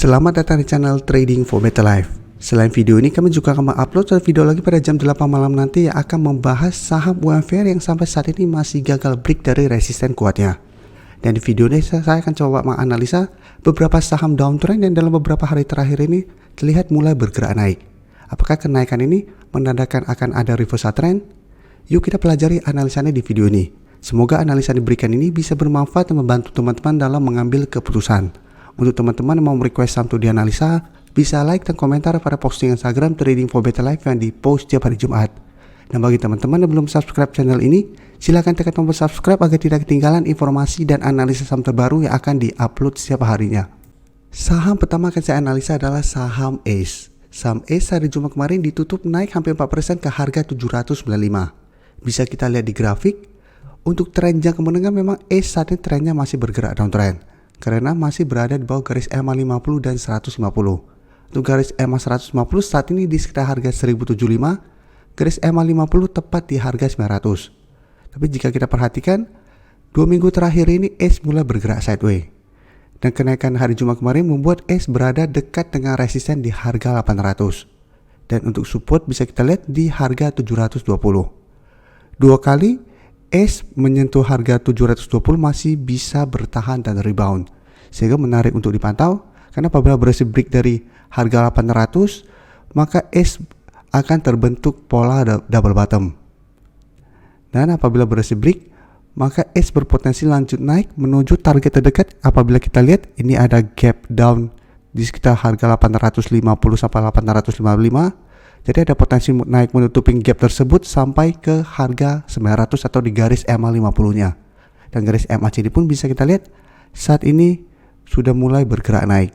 Selamat datang di channel Trading for Better Life. Selain video ini, kami juga akan mengupload satu video lagi pada jam 8 malam nanti yang akan membahas saham UMVR yang sampai saat ini masih gagal break dari resisten kuatnya. Dan di video ini saya akan coba menganalisa beberapa saham downtrend yang dalam beberapa hari terakhir ini terlihat mulai bergerak naik. Apakah kenaikan ini menandakan akan ada reversal trend? Yuk kita pelajari analisanya di video ini. Semoga analisa yang diberikan ini bisa bermanfaat dan membantu teman-teman dalam mengambil keputusan. Untuk teman-teman yang mau request saham untuk dianalisa, bisa like dan komentar pada posting Instagram Trading for Better Life yang di-post tiap hari Jumat. Dan bagi teman-teman yang belum subscribe channel ini, silakan tekan tombol subscribe agar tidak ketinggalan informasi dan analisa saham terbaru yang akan di-upload setiap harinya. Saham pertama akan saya analisa adalah saham ACE. Saham ACE hari Jumat kemarin ditutup naik hampir 4% ke harga 795. Bisa kita lihat di grafik, untuk tren jangka menengah memang ACE saat ini trennya masih bergerak downtrend karena masih berada di bawah garis EMA 50 dan 150. Untuk garis EMA 150 saat ini di sekitar harga 1075, garis EMA 50 tepat di harga 900. Tapi jika kita perhatikan, 2 minggu terakhir ini ACE mulai bergerak sideways. Dan kenaikan hari Jumat kemarin membuat ACE berada dekat dengan resisten di harga 800. Dan untuk support bisa kita lihat di harga 720. Dua kali ACE menyentuh harga 720 masih bisa bertahan dan rebound, sehingga menarik untuk dipantau. Karena apabila berhasil break dari harga 800, maka ACE akan terbentuk pola double bottom. Dan apabila berhasil break, maka ACE berpotensi lanjut naik menuju target terdekat. Apabila kita lihat ini ada gap down di sekitar harga 850 sampai 855. Jadi ada potensi naik menutupi gap tersebut sampai ke harga 900 atau di garis EMA 50-nya. Dan garis MACD pun bisa kita lihat saat ini sudah mulai bergerak naik.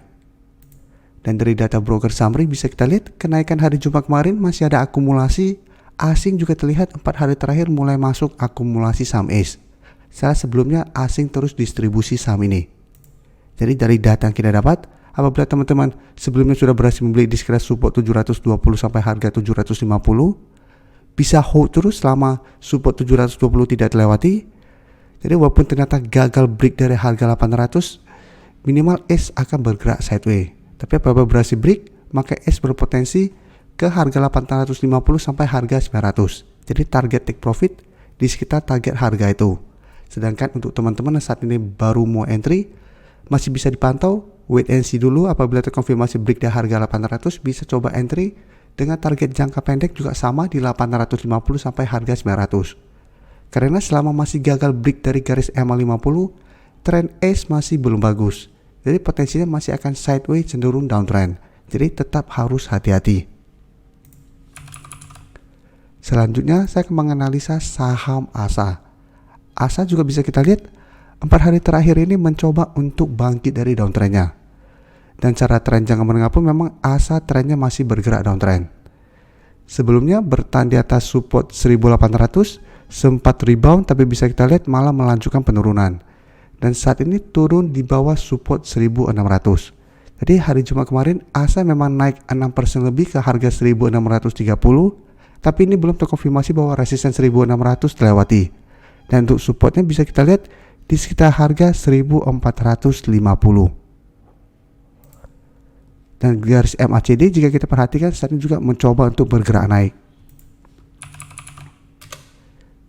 Dan dari data broker summary bisa kita lihat kenaikan hari Jumat kemarin masih ada akumulasi. Asing juga terlihat 4 hari terakhir mulai masuk akumulasi saham ACE. Saat sebelumnya asing terus distribusi saham ini. Jadi dari data yang kita dapat, apabila teman-teman sebelumnya sudah berhasil membeli di sekitar support 720 sampai harga 750, bisa hold terus selama support 720 tidak terlewati. Jadi walaupun ternyata gagal break dari harga 800, minimal ACE akan bergerak sideways. Tapi apabila berhasil break, maka ACE berpotensi ke harga 850 sampai harga 900. Jadi target take profit di sekitar target harga itu. Sedangkan untuk teman-teman yang saat ini baru mau entry, masih bisa dipantau, wait and see dulu. Apabila terkonfirmasi break dari harga 800, bisa coba entry dengan target jangka pendek juga sama di 850 sampai harga 900. Karena selama masih gagal break dari garis EMA 50, tren ACE masih belum bagus. Jadi potensinya masih akan sideways cenderung downtrend. Jadi tetap harus hati-hati. Selanjutnya saya akan menganalisa saham ASA. ASA juga bisa kita lihat 4 hari terakhir ini mencoba untuk bangkit dari downtrendnya. Dan cara tren jangka menengah pun memang ASA trennya masih bergerak downtrend. Sebelumnya bertahan di atas support 1800, sempat rebound tapi bisa kita lihat malah melanjutkan penurunan. Dan saat ini turun di bawah support 1600. Jadi hari Jumat kemarin ASA memang naik 6% lebih ke harga 1630, tapi ini belum terkonfirmasi bahwa resisten 1600 terlewati. Dan untuk supportnya bisa kita lihat di sekitar harga 1450. Dan garis MACD jika kita perhatikan saat ini juga mencoba untuk bergerak naik.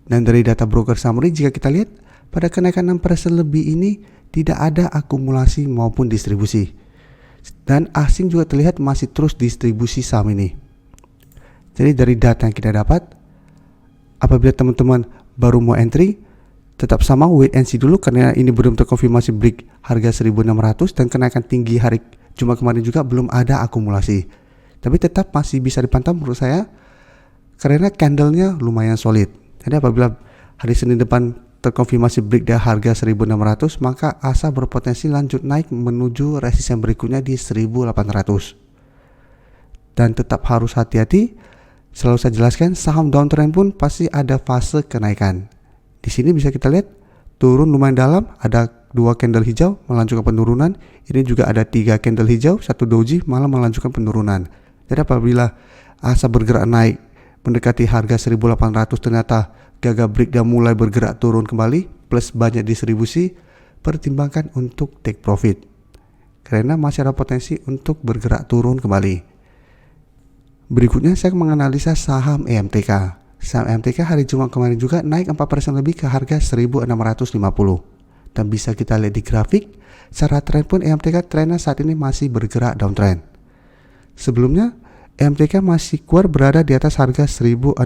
Dan dari data broker summary jika kita lihat pada kenaikan 6% lebih ini tidak ada akumulasi maupun distribusi. Dan asing juga terlihat masih terus distribusi saham ini. Jadi dari data yang kita dapat, apabila teman-teman baru mau entry, tetap sama wait and see dulu karena ini belum terkonfirmasi break harga 1600 dan kenaikan tinggi hari Jumat kemarin juga belum ada akumulasi. Tapi tetap masih bisa dipantau menurut saya karena candlenya lumayan solid. Jadi apabila hari Senin depan terkonfirmasi break dari harga 1600, maka ASA berpotensi lanjut naik menuju resisten berikutnya di 1800. Dan tetap harus hati-hati. Selalu saya jelaskan saham downtrend pun pasti ada fase kenaikan. Di sini bisa kita lihat turun lumayan dalam, ada 2 candle hijau melanjutkan penurunan. Ini juga ada 3 candle hijau, 1 doji malah melanjutkan penurunan. Jadi apabila ASA bergerak naik mendekati harga 1800 ternyata gagal break dan mulai bergerak turun kembali plus banyak distribusi, pertimbangkan untuk take profit. karena masih ada potensi untuk bergerak turun kembali. Berikutnya saya menganalisa saham EMTK. Saham EMTK hari Jumat kemarin juga naik 4% lebih ke harga 1650. Dan bisa kita lihat di grafik, secara tren pun EMTK trennya saat ini masih bergerak downtrend. Sebelumnya EMTK masih kuat berada di atas harga 1615.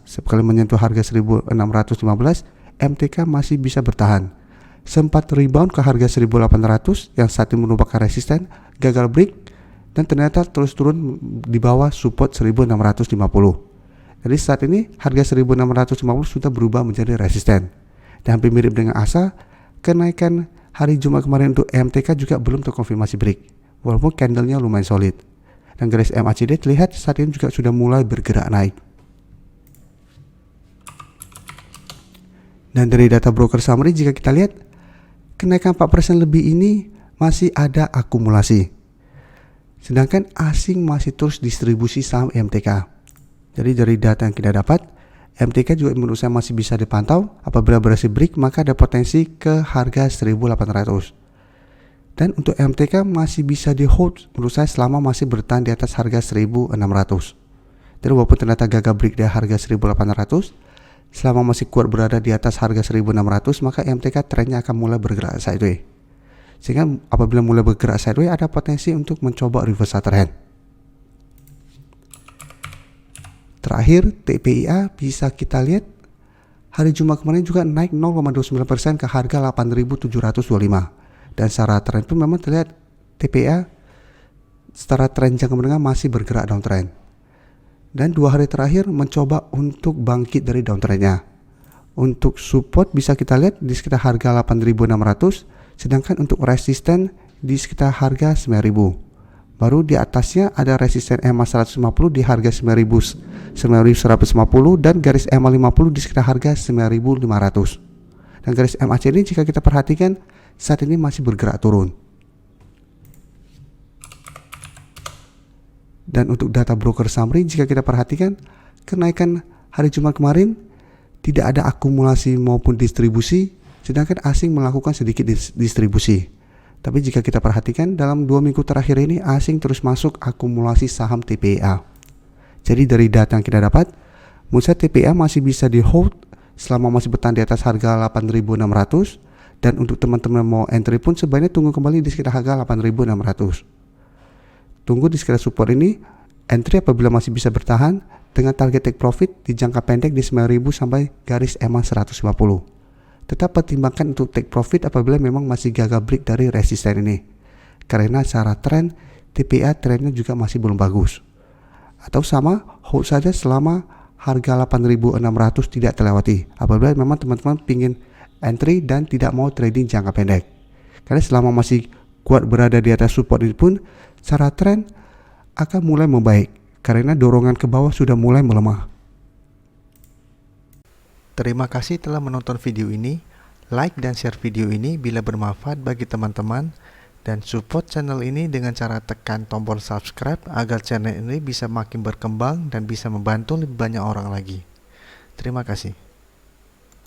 Sekali menyentuh harga 1615, EMTK masih bisa bertahan. Sempat rebound ke harga 1800 yang saat ini merupakan resisten, gagal break, dan ternyata terus turun di bawah support 1650. Jadi saat ini harga 1650 sudah berubah menjadi resisten. Dan hampir mirip dengan ASA, kenaikan hari Jumat kemarin untuk EMTK juga belum terkonfirmasi break, walaupun candlenya lumayan solid. Dan garis MACD terlihat saat ini juga sudah mulai bergerak naik. Dan dari data broker summary jika kita lihat, kenaikan 4% lebih ini masih ada akumulasi. Sedangkan asing masih terus distribusi saham EMTK. Jadi dari data yang kita dapat, EMTK juga menurut saya masih bisa dipantau. Apabila berhasil break, maka ada potensi ke harga 1800. Dan untuk EMTK masih bisa di hold menurut saya selama masih bertahan di atas harga 1600. Jadi walaupun ternyata gagal break di harga 1800, selama masih kuat berada di atas harga 1600, maka EMTK trennya akan mulai bergerak sideways. Sehingga apabila mulai bergerak sideways, ada potensi untuk mencoba reversal trend. Terakhir, TPIA bisa kita lihat hari Jumat kemarin juga naik 0,29% ke harga 8.725. Dan secara tren pun memang terlihat TPIA secara tren jangka menengah masih bergerak downtrend. Dan 2 hari terakhir mencoba untuk bangkit dari downtrendnya. Untuk support bisa kita lihat di sekitar harga 8.600, sedangkan untuk resisten di sekitar harga 9.000. Baru di atasnya ada resisten EMA 150 di harga 9.150 dan garis EMA 50 di sekitar harga 9.500. Dan garis MACD jika kita perhatikan saat ini masih bergerak turun. Dan untuk data broker summary jika kita perhatikan, kenaikan hari Jumat kemarin tidak ada akumulasi maupun distribusi, sedangkan asing melakukan sedikit distribusi. Tapi jika kita perhatikan dalam 2 minggu terakhir ini asing terus masuk akumulasi saham TPIA. Jadi dari data yang kita dapat, menurut saya TPIA masih bisa di hold selama masih bertahan di atas harga 8.600. Dan untuk teman-teman mau entry pun sebaiknya tunggu kembali di sekitar harga 8.600. Tunggu di sekitar support ini, entry apabila masih bisa bertahan dengan target take profit di jangka pendek di 9.000 sampai garis EMA 150. Tetap pertimbangkan untuk take profit apabila memang masih gagal break dari resisten ini. Karena secara tren, TPIA trennya juga masih belum bagus. Atau sama, hold saja selama harga 8.600 tidak terlewati. Apabila memang teman-teman ingin entry dan tidak mau trading jangka pendek. Karena selama masih kuat berada di atas support ini pun, secara tren akan mulai membaik. Karena dorongan ke bawah sudah mulai melemah. Terima kasih telah menonton video ini. Like dan share video ini bila bermanfaat bagi teman-teman. Dan support channel ini dengan cara tekan tombol subscribe agar channel ini bisa makin berkembang dan bisa membantu lebih banyak orang lagi. Terima kasih.